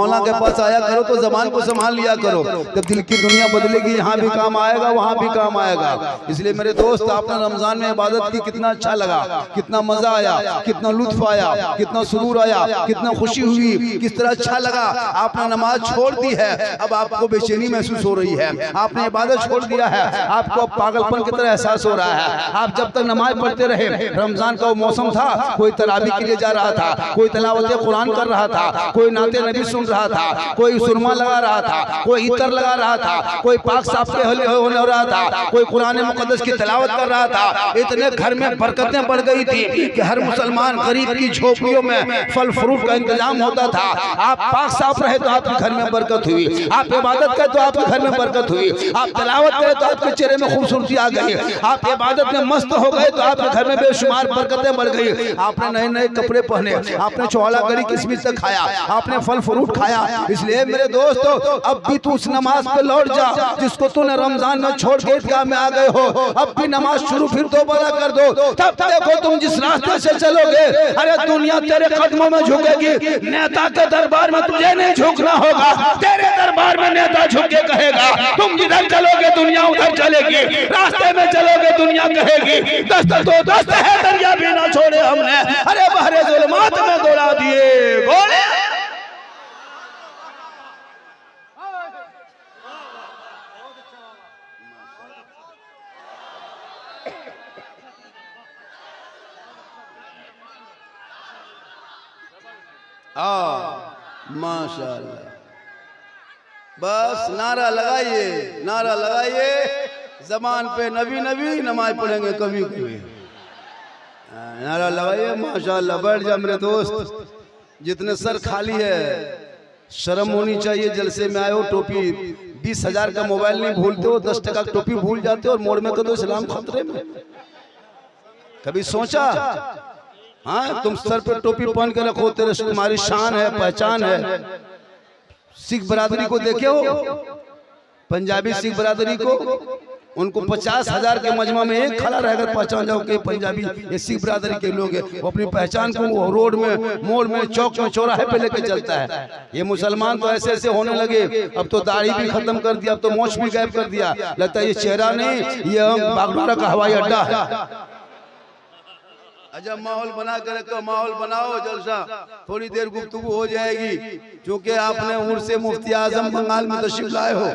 मौला के पास आया करो तो जबान को संभाल लिया करो। जब दिल की दुनिया बदलेगी यहाँ भी काम आएगा, वहाँ भी काम आएगा। इसलिए मेरे दोस्त, आपने रमजान में इबादत की, कितना अच्छा लगा, कितना मजा आया, कितना लुत्फ आया, कितना सुरूर आया, कितना खुशी हुई, किस तरह अच्छा लगा। आपने नमाज छोड़ दी है, अब आपको बेचैनी महसूस हो रही है। आपने इबादत छोड़ दिया है, आपको पागलपन की तरह एहसास हो रहा है। आप जब तक नमाज पढ़ते रहे, रमजान का वो मौसम था, कोई तरावी के लिए जा रहा था, कोई तिलावत कुरान कर रहा था, कोई नाते नबी सुन रहा था, कोई सुरमा लगा रहा था, कोई इतर लगा रहा था, कोई पाक साफ के होने हो रहा था, कोई कुरान मुकद्दस की तिलावत कर रहा था। इतने घर में बरकतें बढ़ गई थी कि हर मुसलमान गरीब की झोपड़ियों में फल फ्रूट का इंतजाम होता था। आप पाक साफ रहे तो आपके घर में बरकत हुई, आप इबादत करे तो आपके घर में बरकत हुई, आप तिलावत करे तो आपके चेहरे में खूबसूरती आ गई, आप इबादत में मस्त हो गए तो आपके घर में बेशुमार बरकतें बढ़ गई। आपने नए नए कपड़े पहने, आपने चौला गड़ी किस्मिस से खाया, आपने फल फ्रूट खाया। इसलिए मेरे दोस्तों, अब भी तू उस नमाज पे लौट जा जिसको तूने रमजान में छोड़ के ईदगाह में आ गए हो। अब भी नमाज शुरू फिर दोबारा कर दो, तब देखो तुम जिस रास्ते से चलोगे, अरे दुनिया तेरे कदमों में झुकेगी। नेता के दरबार में तुझे नहीं झुकना होगा, तेरे दरबार में नेता झुक के कहेगा तुम जिधर चलोगे दुनिया उधर चलेगी, रास्ते में चलोगे दुनिया कहेगी दस्त तो दस्त है, दरिया भी ना छोड़े हमने, अरे बहरे जुल्मात में दौड़ा दिए घोड़े। माशाअल्लाह, बस नारा लगाइए, नारा लगाइए, जबान पे नबी नबी, नमाज पढ़ेंगे कभी कभी, नारा लगाइए। माशाअल्लाह, बैठ जा मेरे दोस्त, जितने सर खाली है शर्म होनी चाहिए। जलसे में आए हो, टोपी 20,000 का मोबाइल नहीं भूलते हो, 10 टका टोपी भूल जाते हो और मोड़ में कर दो इस्लाम खतरे में। कभी सोचा? हाँ, तुम सर पे टोपी पहन के रखो, तेरे तुम्हारी शान है, पहचान है। सिख बरादरी को देखे हो, पंजाबी सिख बरादरी को, उनको 50,000 के मजमा में एक खड़ा रहकर पहचान जाओ कि पंजाबी ये सिख बरादरी के लोग हैं। वो अपनी पहचान को रोड में, मोड़ में, चौक में, चौराहे पे लेके चलता है। ये मुसलमान तो ऐसे ऐसे होने लगे, अब तो दाढ़ी भी खत्म कर दिया, अब तो मोछ भी गायब कर दिया। लगता है ये चेहरा नहीं, ये बागडोरा का हवाई अड्डा है। अजब माहौल बना कर रखो, माहौल बनाओ, जलसा थोड़ी देर गुफ्तगू हो जाएगी। क्योंकि आपने उर्स मुफ्ती आजम बंगाल में तशरीफ लाए हो,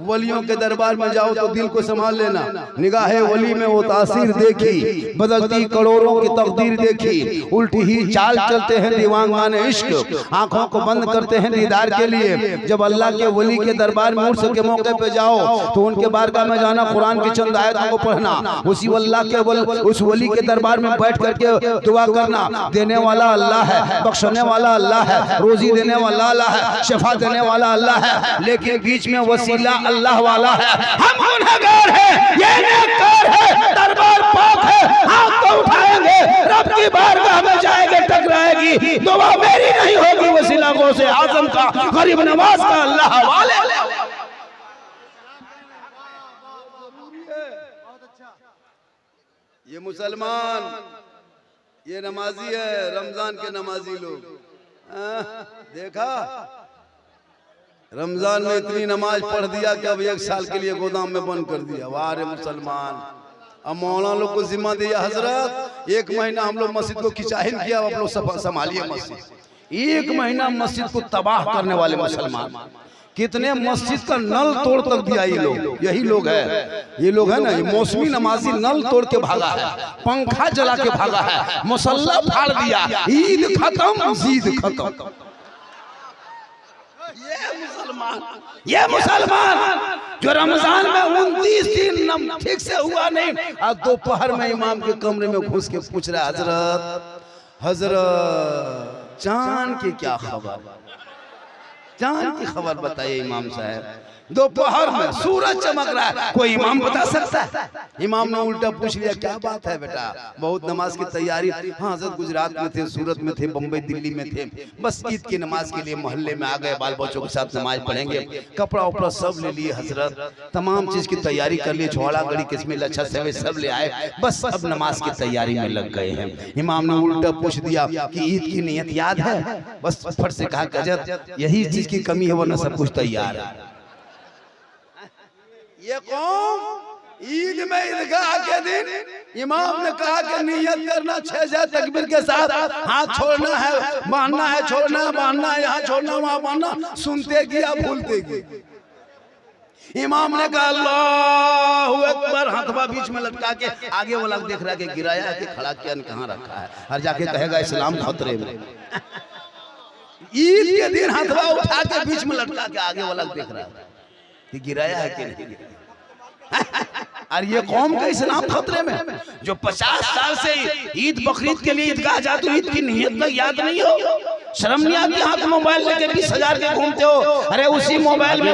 वलियों के दरबार में जाओ तो दिल को संभाल लेना। निगाहे वली में वो तासीर देखी, बदलती करोड़ों की तकदीर देखी, उल्टी ही चाल चलते हैं दीवानगान इश्क, आंखों को बंद करते हैं दीदार के लिए। जब अल्लाह के वली के दरबार में उर्स के मौके पे जाओ तो उनके बारगाह में जाना, कुरान की चंद आयतों को पढ़ना, उसी अल्लाह के उस वली के दरबार में बैठ कर दुआ करना। देने वाला अल्लाह है, बख्शने वाला अल्लाह है, रोजी देने वाला अल्लाह है, शफा देने वाला अल्लाह है, लेकिन बीच में वसीला अल्लाह वाला है। हम गुनहगार हैं, ये नेककार है, दरबार पाक है, हाथ तो उठाएंगे, रब की बारगाह में जाएंगे, टकराएगी, दुआ मेरी नहीं होगी, वसीला गौसे आजम का, गरीब नवाज का, अल्लाह वाले। ये मुसलमान, ये नमाजी है, रमजान के नमाजी लोग। देखा, रमजान में इतनी नमाज पढ़ दिया कि अब 1 साल के लिए गोदाम में बंद कर दिया। वाह रे मुसलमान। अब मौलाना लोग को जिम्मा दिया, हजरत 1 महीना हम लोग मस्जिद को खिंचाहिन किया, आप लोग संभालिए मस्जिद। 1 महीना मस्जिद को तबाह करने वाले मुसलमान, कितने मस्जिद का नल तोड़ तक दिया ये लोग। यही लोग है, ये लोग है ना, ये मौसमी नमाजी नल तोड़ के भागा है, पंखा जला के भागा है, मुसल्ला फाड़ दिया, ईद खत्म, जीद खत्म। ये मुसलमान जो रमजान में 29 दिन ठीक से हुआ नहीं, आज दोपहर में इमाम के कमरे में घुस के पूछ रहा, हजरत चांद की क्या खबर, चांद की खबर बताइए इमाम साहब। दोपहर में सूरज चमक रहा है, कोई इमाम बता सकता है? इमाम ने उल्टा पूछ लिया, क्या बात है बेटा, बहुत नमाज की तैयारी? हाँ हजरत, गुजरात में थे, सूरत में थे, बम्बई दिल्ली में थे, बस ईद की नमाज के लिए मोहल्ले में आ गए, बाल बच्चों के साथ नमाज पढ़ेंगे, कपड़ा उपड़ा सब ले लिए हजरत, तमाम चीज की तैयारी कर लिए, झोला गड़ी किस्में लच्छा सेवे सब ले आए, बस अब नमाज की तैयारी में लग गए हैं। इमाम ने उल्टा पूछ दिया कि ईद की नियत याद है? बस फट से कहा, हजरत यही चीज की कमी है वरना सब कुछ तैयार है। ये कौम ईद में ईदगाह के दिन इमाम ने कहा कि नियत करना 6 तकबीर के साथ, हाथ छोड़ना है, बांधना है, छोड़ना है, बांधना है, यहाँ छोड़ना वहाँ बांधना, सुनते गया भूलते गए। इमाम ने कहा अल्लाहु अकबर, हाथवा बीच में लटका के आगे वाला देख रहा है कि गिराया है कि खड़ा किया, कहाँ रखा है, और जाके कहेगा इस्लाम खतरे में। ईद के दिन हाथवा उठा के बीच में लटका के आगे वाला देख रहा है कि गिराया है कि नहीं। और ये कौम का इस्लाम खतरे में, जो 50 साल से ईद बकरीद के लिए ईदगाह जाते हो, ईद की नियत तक याद नहीं हो, शर्म नहीं आती? हाथ मोबाइल लेके 20,000 के घूमते हो। अरे उसी मोबाइल में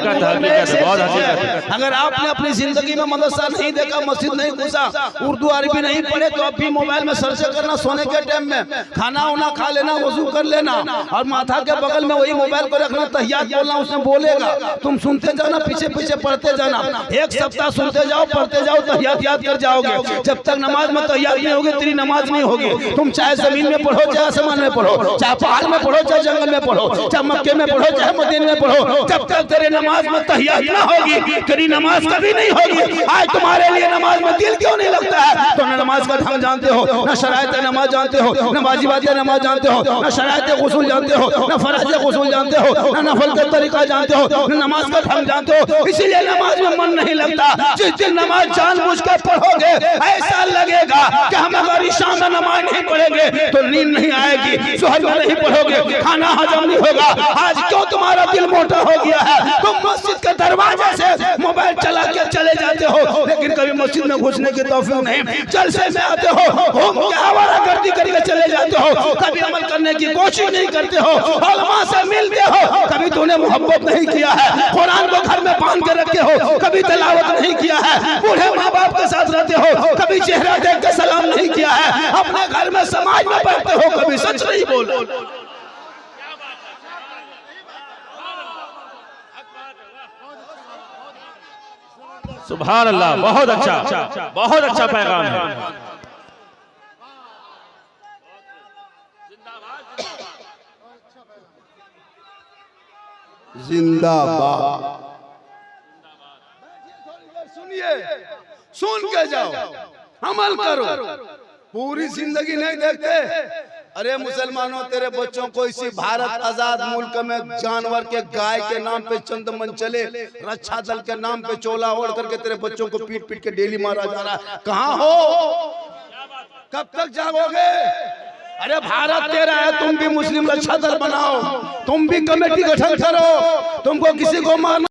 अगर आपने अपनी जिंदगी में मदरसा नहीं देखा, मस्जिद नहीं घुसा, उर्दू अरबी नहीं पढ़े, तो अब भी मोबाइल में सर्च करना, सोने के टाइम में खाना वाना खा लेना, वजू कर लेना, और माथा के बगल में वही मोबाइल को रखना, तहियात बोलना, उसने बोलेगा, तुम सुनते जाना, पीछे पीछे पढ़ते जाना। 1 सप्ताह सुनते जाओ, पढ़ते जाओ, तहियात याद कर जाओगे। जब तक नमाज में तहियात नहीं होगी, तेरी नमाज नहीं होगी। तुम चाहे जमीन में पढ़ो, चाहे आसमान में पढ़ो, चाहे पहाड़ में पढ़ो, चाहे जंगल में पढ़ो, चाहे मक्के में पढ़ो, चाहे मदीने में पढ़ो, जब तक तेरे नमाज में तहियात ना होगी, तेरी नमाज कभी नहीं होगी। आज तुम्हारे लिए नमाज में दिल क्यों नहीं लगता है? तो न नमाज का ढंग जानते हो, न शरायत नमाज जानते हो, न वाजिबात नमाज जानते हो, न शरायत गुस्ल जानते हो, न फराज गुस्ल जानते हो, न नफल का तरीका जानते हो, न नमाज का ढंग जानते हो, इसीलिए नमाज में मन नहीं लगता। जिस दिन नमाज जानबूझ कर पढ़ोगे, ऐसा लगेगा कि हम अगर ईशा में नमाज नहीं पढ़ेंगे तो नींद नहीं आएगी, सुहर में नहीं पढ़ोगे खाना हजम नहीं होगा। आज क्यों तुम्हारा दिल मोटा हो गया है? तुम मस्जिद के दरवाजे से मोबाइल चला के चले जाते हो, लेकिन कभी मस्जिद में घुसने की तौफीक नहीं। जलसे में आते हो, घूम के आवारागर्दी करके चले जाते हो, कभी अमल करने की कोशिश नहीं करते हो, उलमा से मिलते हो, कभी तूने मोहब्बत नहीं किया है, कुरान को घर में बांध के रखे हो, कभी तिलावत नहीं किया है, बूढ़े माँ बाप के साथ रहते हो, कभी चेहरा देख के सलाम नहीं किया है, अपने घर में समाज में बैठते हो, कभी सच नहीं बोलो। सुभान अल्लाह, बहुत अच्छा, बहुत अच्छा पैगाम है। जिंदाबाद। सुनिए, सुन के जाओ, अमल करो। पूरी जिंदगी नहीं देखते। अरे मुसलमानों, तेरे बच्चों को इसी भारत आजाद मुल्क में जानवर के गाय के नाम पे चंदमन चले, रक्षा दल के नाम पे चोला ओढ़ करके तेरे बच्चों को पीट पीट के डेली मारा जा रहा है। कहाँ हो? कब तक जागोगे? अरे भारत तेरा है, तुम भी मुस्लिम रक्षा दल बनाओ, तुम भी कमेटी गठन करो, तुमको किसी को मारना